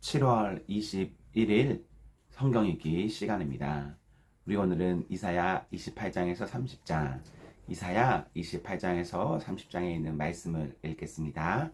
7월 21일 성경 읽기 시간입니다. 우리 오늘은 이사야 28장에서 30장, 이사야 28장에서 30장에 있는 말씀을 읽겠습니다.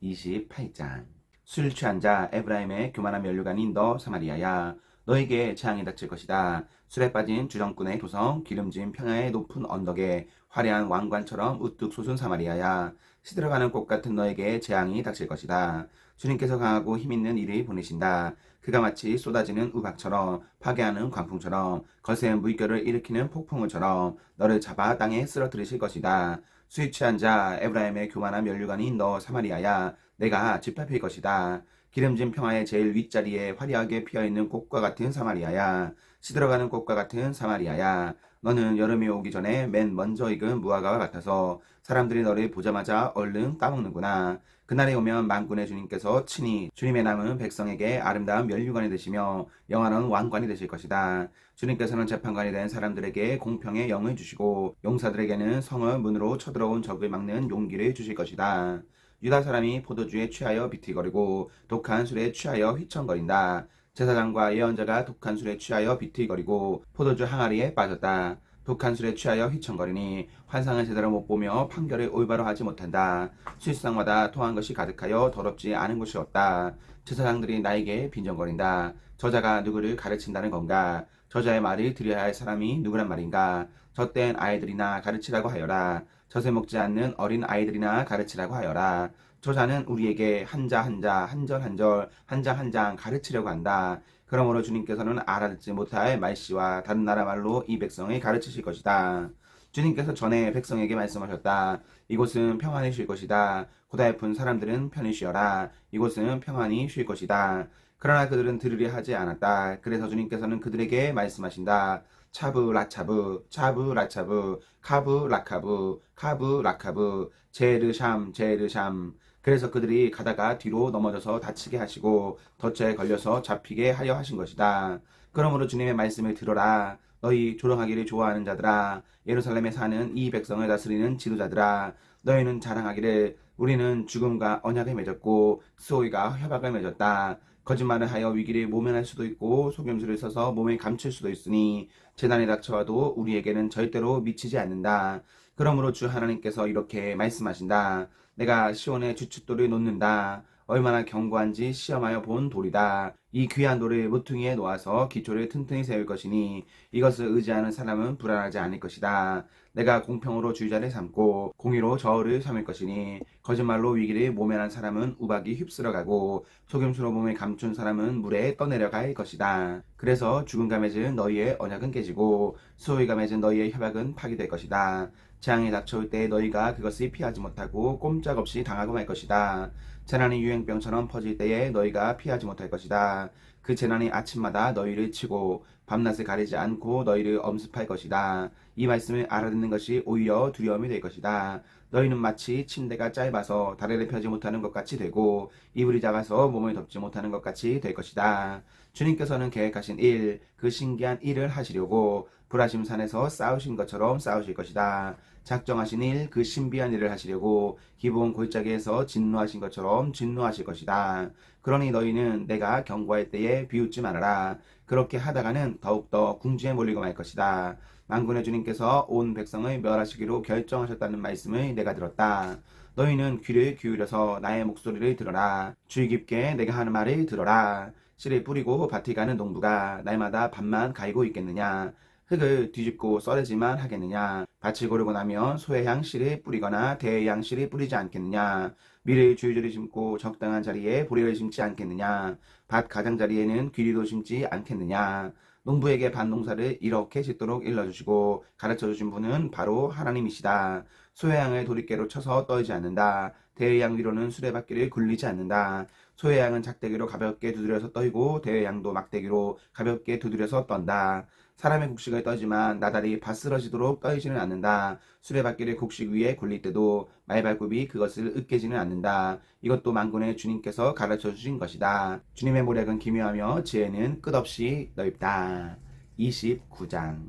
28장. 술 취한 자 에브라임의 교만한 면류관인 너 사마리아야, 너에게 재앙이 닥칠 것이다. 술에 빠진 주정꾼의 도성, 기름진 평야의 높은 언덕에 화려한 왕관처럼 우뚝 솟은 사마리아야, 시들어가는 꽃 같은 너에게 재앙이 닥칠 것이다. 주님께서 강하고 힘있는 이를 보내신다. 그가 마치 쏟아지는 우박처럼, 파괴하는 광풍처럼, 거센 물결을 일으키는 폭풍우처럼 너를 잡아 땅에 쓰러뜨리실 것이다. 술 취한 자 에브라임의 교만한 면류관인 너 사마리아야, 내가 짓밟힐 것이다. 기름진 평화의 제일 윗자리에 화려하게 피어있는 꽃과 같은 사마리아야, 시들어가는 꽃과 같은 사마리아야, 너는 여름이 오기 전에 맨 먼저 익은 무화과와 같아서 사람들이 너를 보자마자 얼른 따먹는구나. 그날이 오면 만군의 주님께서 친히 주님의 남은 백성에게 아름다운 면류관이 되시며 영원한 왕관이 되실 것이다. 주님께서는 재판관이 된 사람들에게 공평의 영을 주시고 용사들에게는 성을 문으로 쳐들어온 적을 막는 용기를 주실 것이다. 유다 사람이 포도주에 취하여 비틀거리고 독한 술에 취하여 휘청거린다. 제사장과 예언자가 독한 술에 취하여 비틀거리고 포도주 항아리에 빠졌다. 독한 술에 취하여 휘청거리니 환상을 제대로 못 보며 판결을 올바로 하지 못한다. 술상마다 토한 것이 가득하여 더럽지 않은 곳이 없다. 제사장들이 나에게 빈정거린다. 저자가 누구를 가르친다는 건가? 저자의 말을 들여야 할 사람이 누구란 말인가? 젖된 아이들이나 가르치라고 하여라. 젖을 먹지 않는 어린 아이들이나 가르치라고 하여라. 저자는 우리에게 한자 한자, 한절 한절, 한 장 한 장 가르치려고 한다. 그러므로 주님께서는 알아듣지 못할 말씨와 다른 나라 말로 이 백성을 가르치실 것이다. 주님께서 전에 백성에게 말씀하셨다. 이곳은 평안히 쉴 것이다. 고달픈 사람들은 편히 쉬어라. 이곳은 평안히 쉴 것이다. 그러나 그들은 들으려 하지 않았다. 그래서 주님께서는 그들에게 말씀하신다. 차브 라차브, 차브 라차브, 카브 라카브, 카브 라카브, 제르샴 제르샴. 그래서 그들이 가다가 뒤로 넘어져서 다치게 하시고 덫에 걸려서 잡히게 하려 하신 것이다. 그러므로 주님의 말씀을 들어라. 너희 조롱하기를 좋아하는 자들아, 예루살렘에 사는 이 백성을 다스리는 지도자들아, 너희는 자랑하기를 우리는 죽음과 언약을 맺었고 수호이가 협약을 맺었다. 거짓말을 하여 위기를 모면할 수도 있고 속임수를 써서 몸을 감출 수도 있으니 재난이 닥쳐와도 우리에게는 절대로 미치지 않는다. 그러므로 주 하나님께서 이렇게 말씀하신다. 내가 시온의 주춧돌을 놓는다. 얼마나 견고한지 시험하여 본 돌이다. 이 귀한 돌을 모퉁이에 놓아서 기초를 튼튼히 세울 것이니 이것을 의지하는 사람은 불안하지 않을 것이다. 내가 공평으로 주의자를 삼고 공의로 저울을 삼을 것이니 거짓말로 위기를 모면한 사람은 우박이 휩쓸어가고 속임수로 몸을 감춘 사람은 물에 떠내려갈 것이다. 그래서 죽음과 맺은 너희의 언약은 깨지고 수호이가 맺은 너희의 협약은 파기될 것이다. 재앙이 닥쳐올 때 너희가 그것을 피하지 못하고 꼼짝없이 당하고 말 것이다. 재난이 유행병처럼 퍼질 때에 너희가 피하지 못할 것이다. 그 재난이 아침마다 너희를 치고 밤낮을 가리지 않고 너희를 엄습할 것이다. 이 말씀을 알아듣는 것이 오히려 두려움이 될 것이다. 너희는 마치 침대가 짧아서 다리를 펴지 못하는 것 같이 되고 이불이 작아서 몸을 덮지 못하는 것 같이 될 것이다. 주님께서는 계획하신 일, 그 신기한 일을 하시려고 불하심 산에서 싸우신 것처럼 싸우실 것이다. 작정하신 일, 그 신비한 일을 하시려고 기브온 골짜기에서 진노하신 것처럼 진노하실 것이다. 그러니 너희는 내가 경고할 때에 비웃지 말아라. 그렇게 하다가는 더욱더 궁지에 몰리고 말 것이다. 만군의 주님께서 온 백성을 멸하시기로 결정하셨다는 말씀을 내가 들었다. 너희는 귀를 기울여서 나의 목소리를 들어라. 주의 깊게 내가 하는 말을 들어라. 씨를 뿌리고 밭을 가는 농부가 날마다 밭만 가이고 있겠느냐? 흙을 뒤집고 썰지만 하겠느냐? 밭을 고르고 나면 소의 씨를 뿌리거나 대의 씨를 뿌리지 않겠느냐? 밀을 줄줄이 심고 적당한 자리에 보리를 심지 않겠느냐? 밭 가장자리에는 귀리도 심지 않겠느냐? 농부에게 밭 농사를 이렇게 짓도록 일러주시고 가르쳐주신 분은 바로 하나님이시다. 소의 양을 도리깨로 쳐서 떨지 않는다. 대의 양 위로는 수레바퀴를 굴리지 않는다. 소의 양은 작대기로 가볍게 두드려서 떨고 대의 양도 막대기로 가볍게 두드려서 떤다. 사람의 곡식을 떨지만 나달이 바스러지도록 떨지는 않는다. 수레바퀴를 곡식 위에 굴릴 때도 말발굽이 그것을 으깨지는 않는다. 이것도 만군의 주님께서 가르쳐 주신 것이다. 주님의 모략은 기묘하며 지혜는 끝없이 넓다. 29장.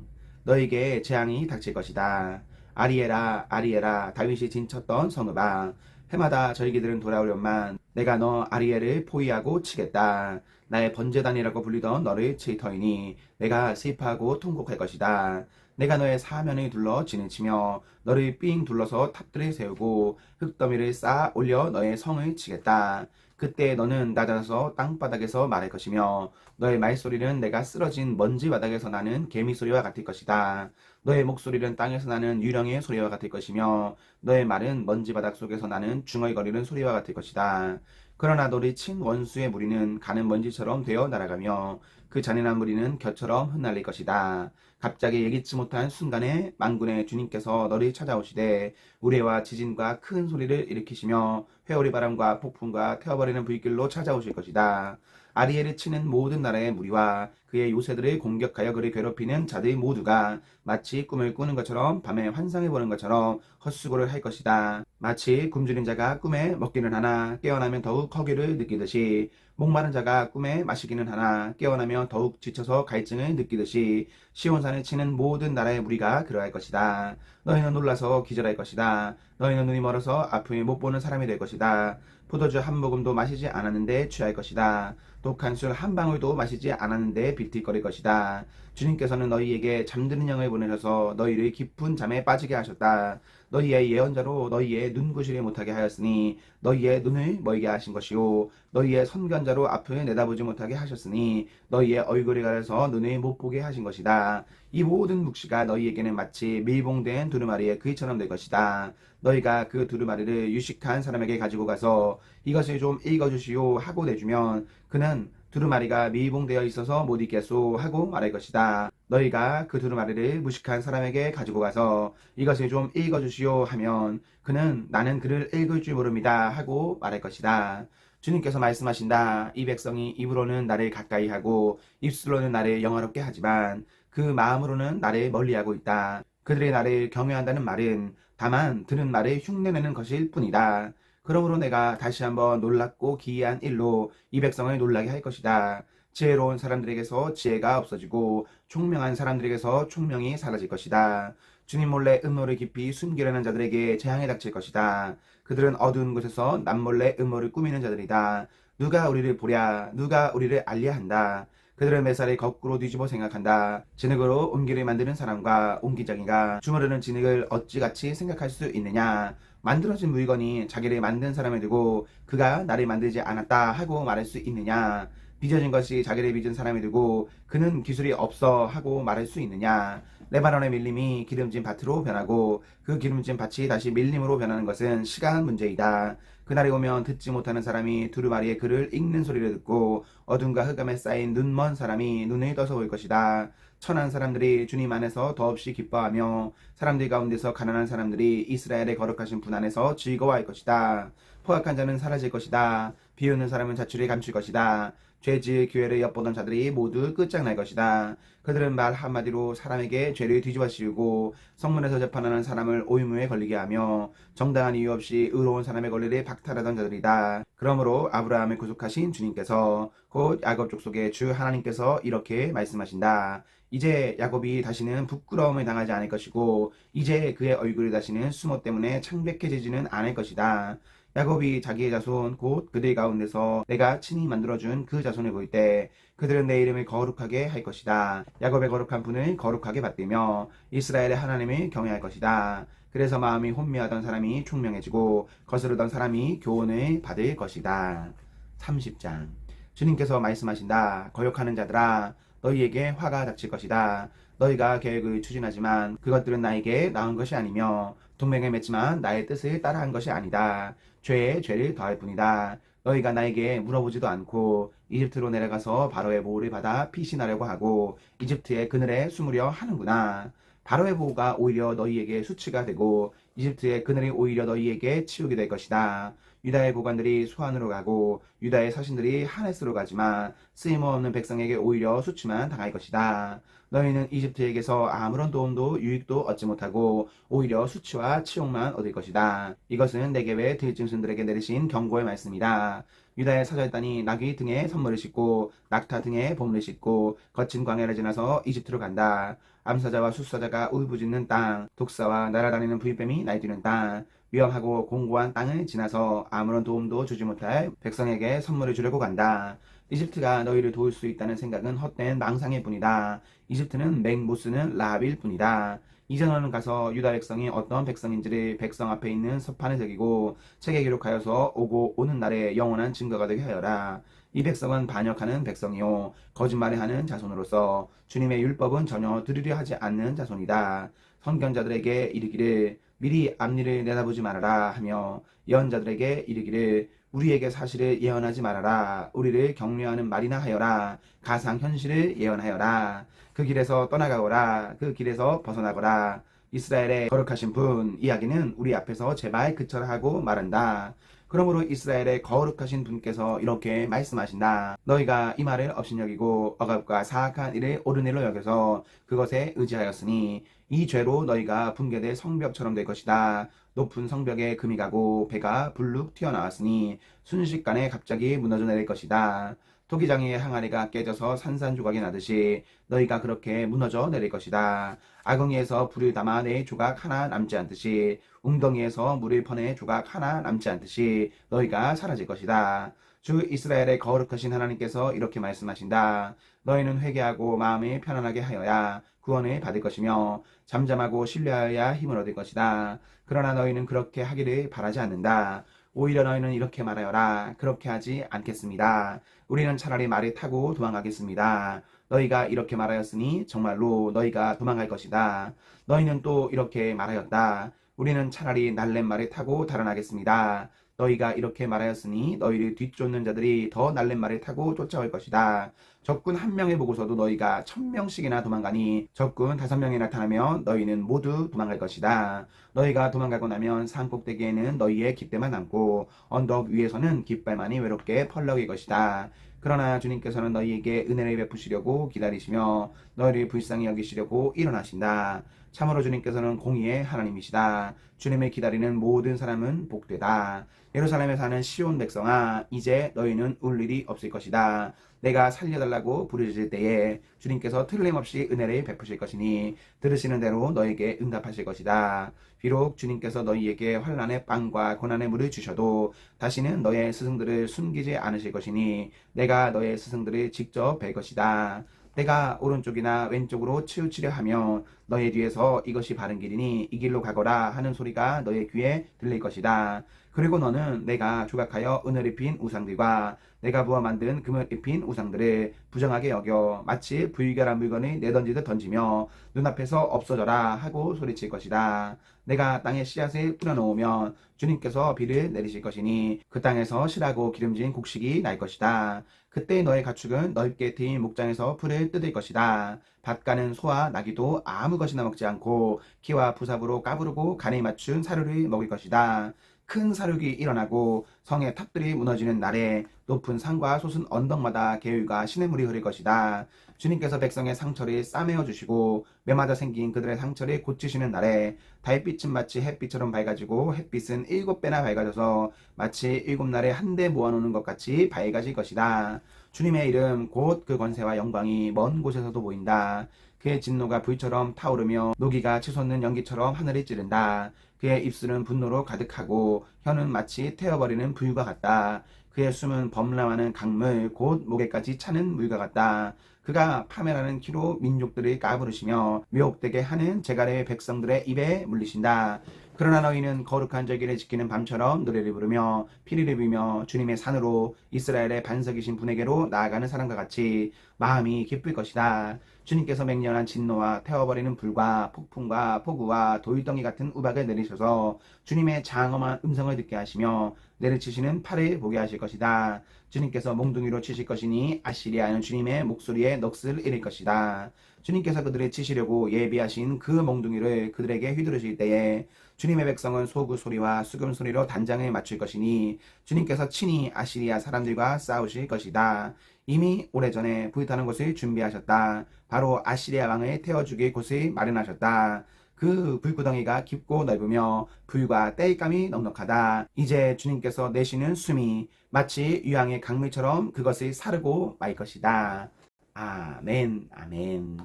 너에게 재앙이 닥칠 것이다. 아리에라 아리에라, 다윗이 진쳤던 성읍아, 해마다 저희들은 돌아오련만 내가 너 아리엘을 포위하고 치겠다. 나의 번제단이라고 불리던 너를 칠 터이니 내가 슬퍼하고 통곡할 것이다. 내가 너의 사면을 둘러 진을 치며 너를 삥 둘러서 탑들을 세우고 흙더미를 쌓아 올려 너의 성을 치겠다. 그때 너는 낮아서 땅바닥에서 말할 것이며 너의 말소리는 내가 쓰러진 먼지 바닥에서 나는 개미 소리와 같을 것이다. 너의 목소리는 땅에서 나는 유령의 소리와 같을 것이며 너의 말은 먼지 바닥 속에서 나는 중얼거리는 소리와 같을 것이다. 그러나 너를 친 원수의 무리는 가는 먼지처럼 되어 날아가며 그 잔인한 무리는 겨처럼 흩날릴 것이다. 갑자기 예기치 못한 순간에 만군의 주님께서 너를 찾아오시되 우레와 지진과 큰 소리를 일으키시며 회오리 바람과 폭풍과 태워버리는 불길로 찾아오실 것이다. 아리엘을 치는 모든 나라의 무리와 그의 요새들을 공격하여 그를 괴롭히는 자들 모두가 마치 꿈을 꾸는 것처럼 밤에 환상을 보는 것처럼 헛수고를 할 것이다. 마치 굶주린 자가 꿈에 먹기는 하나 깨어나면 더욱 허기를 느끼듯이 목마른 자가 꿈에 마시기는 하나 깨어나면 더욱 지쳐서 갈증을 느끼듯이 시온산을 치는 모든 나라의 무리가 그러할 것이다. 너희는 놀라서 기절할 것이다. 너희는 눈이 멀어서 아픔을 못 보는 사람이 될 것이다. 포도주 한 모금도 마시지 않았는데 취할 것이다. 독한 술 한 방울도 마시지 않았는데 비틀거릴 것이다. 주님께서는 너희에게 잠드는 영을 보내셔서 너희를 깊은 잠에 빠지게 하셨다. 너희의 예언자로 너희의 눈구실을 못하게 하였으니 너희의 눈을 멀게 하신 것이요 너희의 선견자로 앞을 내다보지 못하게 하셨으니 너희의 얼굴을 가려서 눈을 못 보게 하신 것이다. 이 모든 묵시가 너희에게는 마치 밀봉된 두루마리의 글처럼 될 것이다. 너희가 그 두루마리를 유식한 사람에게 가지고 가서 이것을 좀 읽어주시오 하고 내주면 그는 두루마리가 밀봉되어 있어서 못 읽겠소 하고 말할 것이다. 너희가 그 두루마리를 무식한 사람에게 가지고 가서 이것을 좀 읽어주시오 하면 그는 나는 그를 읽을 줄 모릅니다 하고 말할 것이다. 주님께서 말씀하신다. 이 백성이 입으로는 나를 가까이 하고 입술로는 나를 영화롭게 하지만 그 마음으로는 나를 멀리하고 있다. 그들이 나를 경외한다는 말은 다만 들은 말을 흉내내는 것일 뿐이다. 그러므로 내가 다시 한번 놀랍고 기이한 일로 이 백성을 놀라게 할 것이다. 지혜로운 사람들에게서 지혜가 없어지고 총명한 사람들에게서 총명이 사라질 것이다. 주님 몰래 음모를 깊이 숨기려는 자들에게 재앙이 닥칠 것이다. 그들은 어두운 곳에서 남몰래 음모를 꾸미는 자들이다. 누가 우리를 보랴, 누가 우리를 알려 한다. 그들은 매사를 거꾸로 뒤집어 생각한다. 진흙으로 옹기를 만드는 사람과 옹기장이가 주무르는 진흙을 어찌같이 생각할 수 있느냐. 만들어진 물건이 자기를 만든 사람을 두고 그가 나를 만들지 않았다 하고 말할 수 있느냐. 빚어진 것이 자기를 빚은 사람이 두고 그는 기술이 없어 하고 말할 수 있느냐. 레바논의 밀림이 기름진 밭으로 변하고 그 기름진 밭이 다시 밀림으로 변하는 것은 시간 문제이다. 그날이 오면 듣지 못하는 사람이 두루마리의 글을 읽는 소리를 듣고 어둠과 흑암에 쌓인 눈먼 사람이 눈을 떠서 볼 것이다. 천한 사람들이 주님 안에서 더없이 기뻐하며 사람들 가운데서 가난한 사람들이 이스라엘의 거룩하신 분 안에서 즐거워할 것이다. 포악한 자는 사라질 것이다. 비웃는 사람은 자취를 감출 것이다. 죄 지을 기회를 엿보던 자들이 모두 끝장날 것이다. 그들은 말 한마디로 사람에게 죄를 뒤집어 씌우고 성문에서 재판하는 사람을 오유무에 걸리게 하며 정당한 이유 없이 의로운 사람의 권리를 박탈하던 자들이다. 그러므로 아브라함을 구속하신 주님께서 곧 야곱 족속의 주 하나님께서 이렇게 말씀하신다. 이제 야곱이 다시는 부끄러움을 당하지 않을 것이고 이제 그의 얼굴이 다시는 수모 때문에 창백해지지는 않을 것이다. 야곱이 자기의 자손 곧 그들 가운데서 내가 친히 만들어준 그 자손을 볼 때 그들은 내 이름을 거룩하게 할 것이다. 야곱의 거룩한 분을 거룩하게 받들며 이스라엘의 하나님을 경외할 것이다. 그래서 마음이 혼미하던 사람이 총명해지고 거스르던 사람이 교훈을 받을 것이다. 30장 주님께서 말씀하신다. 거역하는 자들아 너희에게 화가 닥칠 것이다. 너희가 계획을 추진하지만 그것들은 나에게 나은 것이 아니며 동맹을 맺지만 나의 뜻을 따라한 것이 아니다. 죄에 죄를 더할 뿐이다. 너희가 나에게 물어보지도 않고 이집트로 내려가서 바로의 보호를 받아 피신하려고 하고 이집트의 그늘에 숨으려 하는구나. 바로의 보호가 오히려 너희에게 수치가 되고 이집트의 그늘이 오히려 너희에게 치우게 될 것이다. 유다의 고관들이 소안으로 가고 유다의 사신들이 하네스로 가지만 쓰임없는 백성에게 오히려 수치만 당할 것이다. 너희는 이집트에게서 아무런 도움도 유익도 얻지 못하고 오히려 수치와 치욕만 얻을 것이다. 이것은 네겝의 들짐승들에게 내리신 경고의 말씀이다. 유다의 사절단이 나귀 등에 선물을 싣고 낙타 등에 보물을 싣고 거친 광야를 지나서 이집트로 간다. 암사자와 숫사자가 울부짖는 땅, 독사와 날아다니는 불뱀이 날뛰는 땅, 위험하고 공고한 땅을 지나서 아무런 도움도 주지 못할 백성에게 선물을 주려고 간다. 이집트가 너희를 도울 수 있다는 생각은 헛된 망상일 뿐이다. 이집트는 맥 못 쓰는 라합일 뿐이다. 이제 너는 가서 유다 백성이 어떤 백성인지를 백성 앞에 있는 서판에 새기고 책에 기록하여서 오고 오는 날에 영원한 증거가 되게 하여라. 이 백성은 반역하는 백성이요 거짓말을 하는 자손으로서 주님의 율법은 전혀 들으려 하지 않는 자손이다. 선견자들에게 이르기를 미리 앞일을 내다보지 말아라 하며 예언자들에게 이르기를 우리에게 사실을 예언하지 말아라. 우리를 격려하는 말이나 하여라. 가상 현실을 예언하여라. 그 길에서 떠나가거라. 그 길에서 벗어나거라. 이스라엘의 거룩하신 분 이야기는 우리 앞에서 제발 그쳐라 하고 말한다. 그러므로 이스라엘의 거룩하신 분께서 이렇게 말씀하신다. 너희가 이 말을 업신여기고 억압과 사악한 일을 옳은 일로 여겨서 그것에 의지하였으니 이 죄로 너희가 붕괴될 성벽처럼 될 것이다. 높은 성벽에 금이 가고 배가 불룩 튀어나왔으니 순식간에 갑자기 무너져 내릴 것이다. 토기장의 항아리가 깨져서 산산조각이 나듯이 너희가 그렇게 무너져 내릴 것이다. 아궁이에서 불을 담아 내 조각 하나 남지 않듯이 웅덩이에서 물을 퍼내 조각 하나 남지 않듯이 너희가 사라질 것이다. 주 이스라엘의 거룩하신 하나님께서 이렇게 말씀하신다. 너희는 회개하고 마음이 편안하게 하여야 구원을 받을 것이며 잠잠하고 신뢰하여야 힘을 얻을 것이다. 그러나 너희는 그렇게 하기를 바라지 않는다. 오히려 너희는 이렇게 말하여라. 그렇게 하지 않겠습니다. 우리는 차라리 말을 타고 도망가겠습니다. 너희가 이렇게 말하였으니 정말로 너희가 도망갈 것이다. 너희는 또 이렇게 말하였다. 우리는 차라리 날랜 말을 타고 달아나겠습니다. 너희가 이렇게 말하였으니 너희를 뒤쫓는 자들이 더 날랜 말을 타고 쫓아올 것이다. 적군 한 명을 보고서도 너희가 1000명씩이나 도망가니 적군 5명이 나타나면 너희는 모두 도망갈 것이다. 너희가 도망가고 나면 산 꼭대기에는 너희의 깃대만 남고 언덕 위에서는 깃발만이 외롭게 펄럭일 것이다. 그러나 주님께서는 너희에게 은혜를 베푸시려고 기다리시며 너희를 불쌍히 여기시려고 일어나신다. 참으로 주님께서는 공의의 하나님이시다. 주님을 기다리는 모든 사람은 복되다. 예루살렘에 사는 시온 백성아, 이제 너희는 울 일이 없을 것이다. 내가 살려달라고 부르짖을 때에 주님께서 틀림없이 은혜를 베푸실 것이니 들으시는 대로 너에게 응답하실 것이다. 비록 주님께서 너희에게 환난의 빵과 고난의 물을 주셔도 다시는 너의 스승들을 숨기지 않으실 것이니 내가 너의 스승들을 직접 뵐 것이다. 내가 오른쪽이나 왼쪽으로 치우치려 하며 너의 뒤에서 이것이 바른 길이니 이 길로 가거라 하는 소리가 너의 귀에 들릴 것이다. 그리고 너는 내가 조각하여 은을 입힌 우상들과 내가 부어 만든 금을 입힌 우상들을 부정하게 여겨 마치 불결한 물건을 내던지듯 던지며 눈앞에서 없어져라 하고 소리칠 것이다. 내가 땅에 씨앗을 뿌려놓으면 주님께서 비를 내리실 것이니 그 땅에서 실하고 기름진 곡식이 날 것이다. 그때 너의 가축은 넓게 트인 목장에서 풀을 뜯을 것이다. 밭 가는 소와 나귀도 아무 것이나 먹지 않고 키와 부삽으로 까부르고 간에 맞춘 사료를 먹을 것이다. 큰 사륙이 일어나고 성의 탑들이 무너지는 날에 높은 산과 솟은 언덕마다 개울과 시냇물이 흐를 것이다. 주님께서 백성의 상처를 싸매어 주시고 매마다 생긴 그들의 상처를 고치시는 날에 달빛은 마치 햇빛처럼 밝아지고 햇빛은 7배나 밝아져서 마치 7날에 한데 모아놓는 것 같이 밝아질 것이다. 주님의 이름 곧 그 권세와 영광이 먼 곳에서도 보인다. 그의 진노가 불처럼 타오르며 노기가 치솟는 연기처럼 하늘을 찌른다. 그의 입술은 분노로 가득하고 혀는 마치 태워버리는 불과 같다. 그의 숨은 범람하는 강물 곧 목에까지 차는 물과 같다. 그가 파멸하는 키로 민족들을 까부르시며 미혹되게 하는 제갈의 백성들의 입에 물리신다. 그러나 너희는 거룩한 절기를 지키는 밤처럼 노래를 부르며 피리를 빌며 주님의 산으로 이스라엘의 반석이신 분에게로 나아가는 사람과 같이 마음이 기쁠 것이다. 주님께서 맹렬한 진노와 태워버리는 불과 폭풍과 폭우와 돌덩이 같은 우박을 내리셔서 주님의 장엄한 음성을 듣게 하시며 내리치시는 팔을 보게 하실 것이다. 주님께서 몽둥이로 치실 것이니 아시리아는 주님의 목소리에 넋을 잃을 것이다. 주님께서 그들을 치시려고 예비하신 그 몽둥이를 그들에게 휘두르실 때에 주님의 백성은 소구 소리와 수금 소리로 단장을 맞출 것이니 주님께서 친히 아시리아 사람들과 싸우실 것이다. 이미 오래전에 불타는 곳을 준비하셨다. 바로 아시리아 왕을 태워 죽일 곳을 마련하셨다. 그 불구덩이가 깊고 넓으며 불과 땔감이 넉넉하다. 이제 주님께서 내쉬는 숨이 마치 유황의 강물처럼 그것을 사르고 말 것이다. 아멘, 아멘.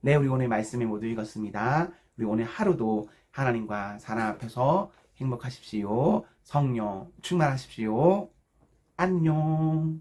네, 우리 오늘 말씀을 모두 읽었습니다. 우리 오늘 하루도 하나님과 사람 앞에서 행복하십시오. 성령 충만하십시오. 안녕.